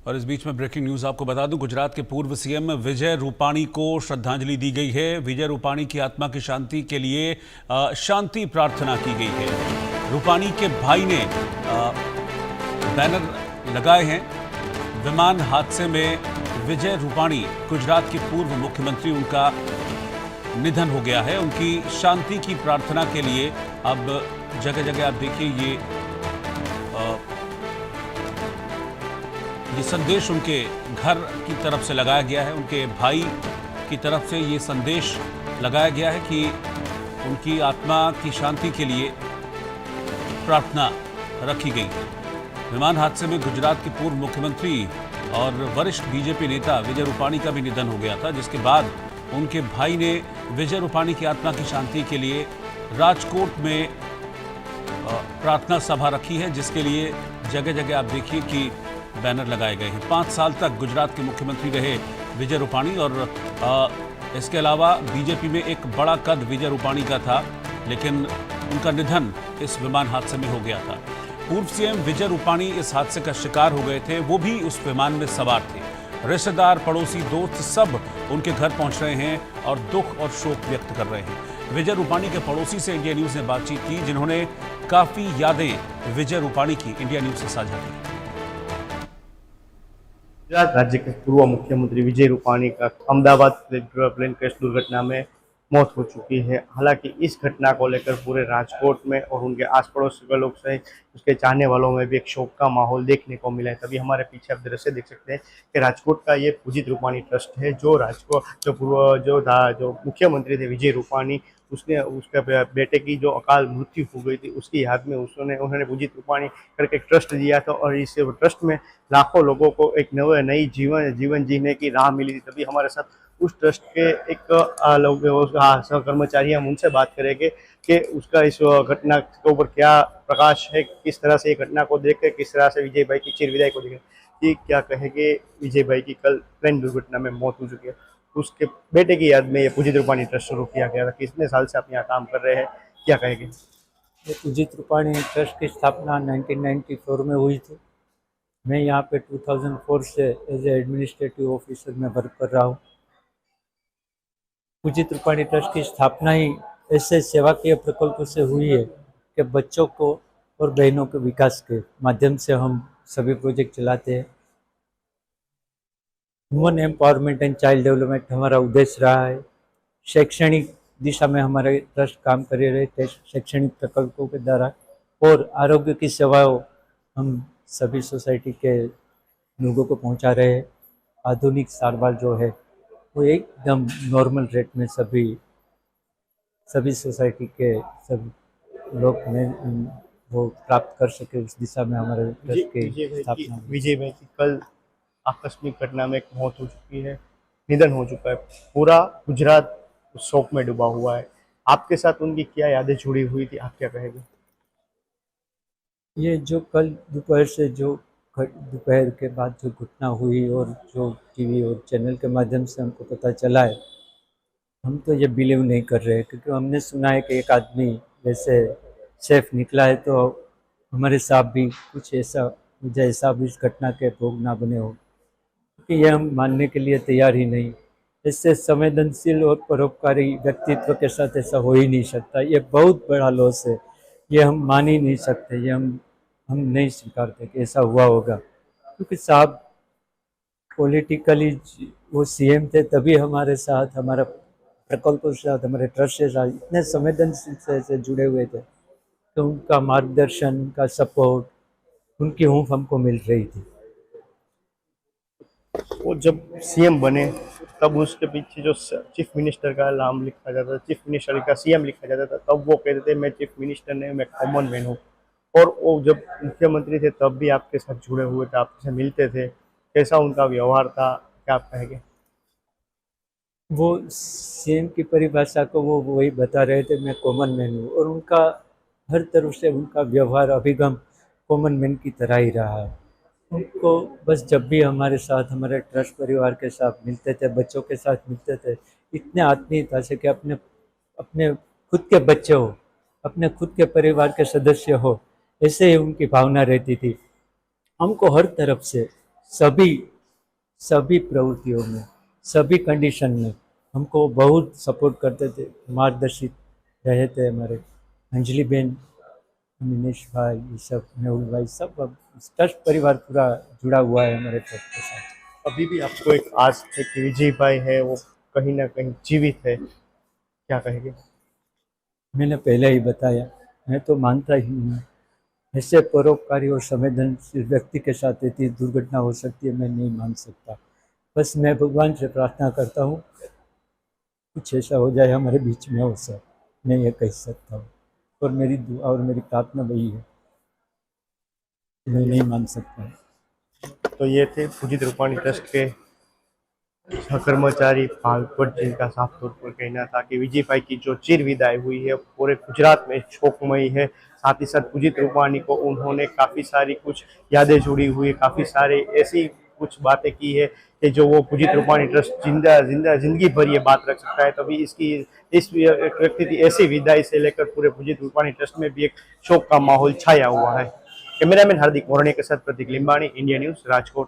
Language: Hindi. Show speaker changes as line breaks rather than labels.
और इस बीच में ब्रेकिंग न्यूज आपको बता दूं, गुजरात के पूर्व सीएम विजय रूपाणी को श्रद्धांजलि दी गई है। विजय रूपाणी की आत्मा की शांति के लिए शांति प्रार्थना की गई है। रूपाणी के भाई ने बैनर लगाए हैं। विमान हादसे में विजय रूपाणी गुजरात के पूर्व मुख्यमंत्री, उनका निधन हो गया है। उनकी शांति की प्रार्थना के लिए अब जगह जगह आप देखिए ये संदेश उनके घर की तरफ से लगाया गया है। उनके भाई की तरफ से ये संदेश लगाया गया है कि उनकी आत्मा की शांति के लिए प्रार्थना रखी गई है। विमान हादसे में गुजरात के पूर्व मुख्यमंत्री और वरिष्ठ बीजेपी नेता विजय रूपाणी का भी निधन हो गया था, जिसके बाद उनके भाई ने विजय रूपाणी की आत्मा की शांति के लिए राजकोट में प्रार्थना सभा रखी है, जिसके लिए जगह जगह आप देखिए कि बैनर लगाए गए हैं। 5 साल तक गुजरात के मुख्यमंत्री रहे विजय रूपाणी और इसके अलावा बीजेपी में एक बड़ा कद विजय रूपाणी का था, लेकिन उनका निधन इस विमान हादसे में हो गया था। पूर्व सीएम विजय रूपाणी इस हादसे का शिकार हो गए थे। वो भी उस विमान में सवार थे। रिश्तेदार, पड़ोसी, दोस्त सब उनके घर पहुंच रहे हैं और दुख और शोक व्यक्त कर रहे हैं। विजय रूपाणी के पड़ोसी से इंडिया न्यूज ने बातचीत की, जिन्होंने काफी यादें विजय रूपाणी की इंडिया न्यूज से साझा की।
गुजरात राज्य के पूर्व मुख्यमंत्री विजय रूपाणी का अहमदाबाद प्लेन क्रैश दुर्घटना में मौत हो चुकी है। हालांकि इस घटना को लेकर पूरे राजकोट में और उनके आस पड़ोस के लोग सहित उसके चाहने वालों में भी एक शोक का माहौल देखने को मिला है। तभी हमारे पीछे आप दृश्य देख सकते हैं कि राजकोट का ये पूजित रूपाणी ट्रस्ट है, जो राजकोट जो मुख्यमंत्री थे विजय रूपाणी, उसने उसके बेटे की जो अकाल मृत्यु हो गई थी उसकी याद में उन्होंने पूजित रूपाणी करके एक ट्रस्ट दिया था और इस ट्रस्ट में लाखों लोगों को एक नई जीवन जीने की राह मिली थी। तभी हमारे साथ उस ट्रस्ट के एक कर्मचारी, हम उनसे बात करेंगे कि उसका इस घटना के ऊपर क्या प्रकाश है, किस तरह से ये घटना को देख कर किस तरह से विजय भाई की चिर विदाई को देख कि क्या कहेंगे। विजय भाई की कल ट्रेन दुर्घटना में मौत हो चुकी है, उसके बेटे की याद में ये पूजित रूपाणी ट्रस्ट शुरू किया गया था। कितने साल से आप यहाँ काम कर रहे हैं, क्या कहेंगे?
ये पूजित रूपाणी ट्रस्ट की स्थापना 1994 में हुई थी। मैं यहाँ पे 2004 से एज एडमिनिस्ट्रेटिव ऑफिसर में वर्क कर रहा हूँ। पूजित रूपाणी ट्रस्ट की स्थापना ही ऐसे सेवाकीय प्रकल्पों से हुई है कि बच्चों को और बहनों के विकास के माध्यम से हम सभी प्रोजेक्ट चलाते हैं। Human empowerment and child development हमारा उद्देश्य रहा है। शैक्षणिक दिशा में हमारे ट्रस्ट काम कर रहे थे, शैक्षणिक प्रकल्पों के द्वारा, और आरोग्य की सेवाओं हम सभी सोसाइटी के लोगों को पहुंचा रहे हैं। आधुनिक सारवार जो है वो एकदम नॉर्मल रेट में सभी सोसाइटी के सब लोग में वो प्राप्त कर सके, उस दिशा में हमारे ट्रस्ट की स्थापना।
विजय भाई की कल आकस्मिक घटना में एक मौत हो चुकी है, निधन हो चुका है। पूरा गुजरात शोक में डूबा हुआ है। आपके साथ उनकी क्या यादें जुड़ी हुई थी, आप क्या कहेंगे?
ये जो कल दोपहर के बाद जो घटना हुई और जो टीवी और चैनल के माध्यम से हमको पता चला है, हम तो ये बिलीव नहीं कर रहे, क्योंकि हमने सुना है कि एक आदमी वैसे सेफ निकला है, तो हमारे साथ भी कुछ ऐसा मुझे ऐसा भी इस घटना के भोग ना बने हो, क्योंकि ये हम मानने के लिए तैयार ही नहीं। इससे संवेदनशील और परोपकारी व्यक्तित्व के साथ ऐसा हो ही नहीं सकता। ये बहुत बड़ा लॉस है, ये हम मान ही नहीं सकते, ये हम नहीं स्वीकारते कि ऐसा हुआ होगा। क्योंकि साहब पॉलिटिकली वो सीएम थे, तभी हमारे साथ, हमारा प्रकल्पों के साथ, हमारे ट्रस्ट के साथ इतने संवेदनशील से जुड़े हुए थे, तो उनका मार्गदर्शन, उनका सपोर्ट, उनकी हूँफ हमको मिल रही थी।
वो जब सीएम बने तब उसके पीछे जो चीफ मिनिस्टर का नाम लिखा जाता था, चीफ मिनिस्टर का सीएम लिखा जाता था, तब वो कहते थे मैं चीफ मिनिस्टर नहीं, मैं कॉमन मैन हूँ। और वो जब मुख्यमंत्री थे तब भी आपके साथ जुड़े हुए थे, आपसे मिलते थे। कैसा उनका व्यवहार था, क्या आप कहेंगे?
वो सीएम की परिभाषा को वो वही बता रहे थे, मैं कॉमन मैन हूँ, और उनका हर तरफ से उनका व्यवहार, अभिगम कॉमन मैन की तरह ही रहा है। उनको बस जब भी हमारे साथ, हमारे ट्रस्ट परिवार के साथ मिलते थे, बच्चों के साथ मिलते थे, इतने आत्मीयता से कि अपने अपने खुद के बच्चे हो, अपने खुद के परिवार के सदस्य हो, ऐसे ही उनकी भावना रहती थी। हमको हर तरफ से सभी सभी प्रवृत्तियों में, सभी कंडीशन में हमको बहुत सपोर्ट करते थे, मार्गदर्शित रहे थे। हमारे अंजलि बहन, मिनेश भाई, ये सब, मेहुल भाई, सब अब ट्रस्ट परिवार पूरा जुड़ा हुआ है हमारे ट्रस्ट के साथ।
अभी भी आपको एक आस है कि विजय भाई है वो कहीं ना कहीं जीवित है, क्या कहेंगे?
मैंने पहले ही बताया, मैं तो मानता ही नहीं, ऐसे परोपकारी और संवेदनशील व्यक्ति के साथ इतनी दुर्घटना हो सकती है, मैं नहीं मान सकता। बस मैं भगवान से प्रार्थना करता हूँ कुछ ऐसा हो जाए हमारे बीच में हो सर, मैं ये कह सकता हूँ। और मेरी दुआ और मेरी प्रार्थना वही है, मैं नहीं मान सकता।
तो ये थे पूजित रूपाणी ट्रस्ट के कर्मचारी भागवत, जिनका साफ तौर पर कहना था कि विजय भाई की जो चिर विदाई हुई है पूरे गुजरात में शोकमयी है। साथ ही साथ पूजित रूपाणी को उन्होंने काफ़ी सारी कुछ यादें जुड़ी हुई, काफ़ी सारे ऐसी कुछ बातें की है कि जो वो पूजित रूपाणी ट्रस्ट जिंदगी भर ये बात रख सकता है। तभी इस व्यक्ति की ऐसी विदाई से लेकर पूरे पूजित रूपाणी ट्रस्ट में भी एक शोक का माहौल छाया हुआ है। कैमरामैन हार्दिक मोरणे के साथ प्रतीक लिंबाणी, इंडिया न्यूज़, राजकोट।